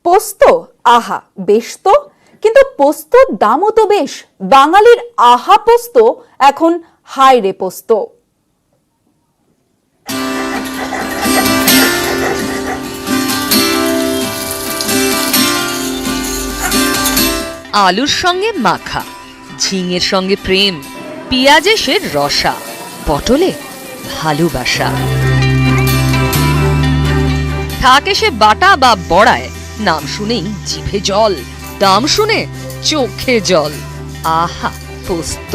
পোস্ত আহা বেশ তো, কিন্তু পোস্তর দামও তো বেশ। বাঙালির আহা পোস্ত এখন হাই রে পোস্ত। আলুর সঙ্গে মাখা, ঝিঙের সঙ্গে প্রেম, পেঁয়াজে সে রসা, পটলে ভালোবাসা। থাকে সে বাটা বা বড়ায়, নাম শুনেই জিভে জল, দাম শুনে চোখে জল। আহা পোস্ত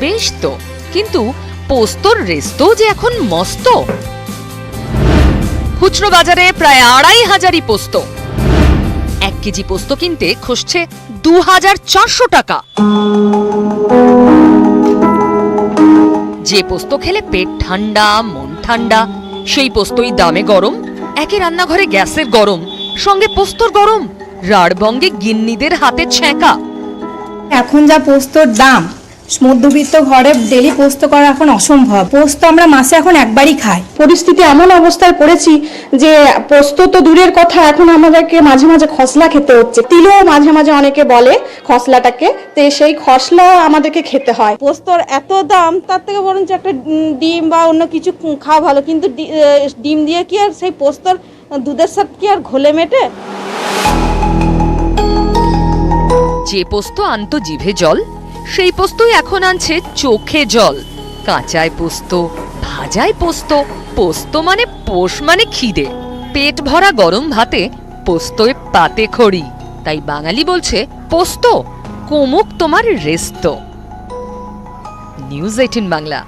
বেশ তো, কিন্তু পোস্তর রেস্তও যে এখন মস্ত। খুচরো বাজারে প্রায় ২৫০০ পোস্ত। ১ কেজি পোস্ত কিনতে খসছে ২৪০০ টাকা। যে পোস্ত খেলে পেট ঠান্ডা, মন ঠান্ডা, সেই পোস্তই দামে গরম। একে রান্নাঘরে গ্যাসের গরম, সঙ্গে পোস্তর গরম, রাড়বঙ্গে গিন্নিদের হাতে ছ্যাঁকা। এখন যা পোস্তর দাম, মধ্যবিত্ত ঘরে ডেলি পোস্ত করা এখন অসম্ভব। পোস্ত আমরা মাসে এখন একবারই খাই। পরিস্থিতি এমন অবস্থায় পড়েছি যে পোস্ত তো দূরের কথা, এখন আমাদেরকে মাঝে মাঝে খসলা খেতে হচ্ছে। তিলও মাঝে মাঝে অনেকে বলে খসলাটাকে, তো সেই খসলা আমাদেরকে খেতে হয়। পোস্তর এত দাম, তার থেকে বরঞ্চ একটা ডিম বা অন্য কিছু খাওয়া ভালো, কিন্তু ডিম দিয়ে কি আর সেই পোস্তর দুধের সাথে কি আর ঘোলে মেটে? যে পোস্ত আনতো জিভে জল, সেই পোস্তই এখন আনছে চোখে জল। কাঁচায় পোস্ত, ভাজায় পোস্ত, পোস্ত মানে পোষ মানে খিদে। পেট ভরা গরম ভাতে পোস্তয় পাতে খড়ি। তাই বাঙালি বলছে পোস্ত কমুক তোমার রেস্ত। নিউজ 18 বাংলা।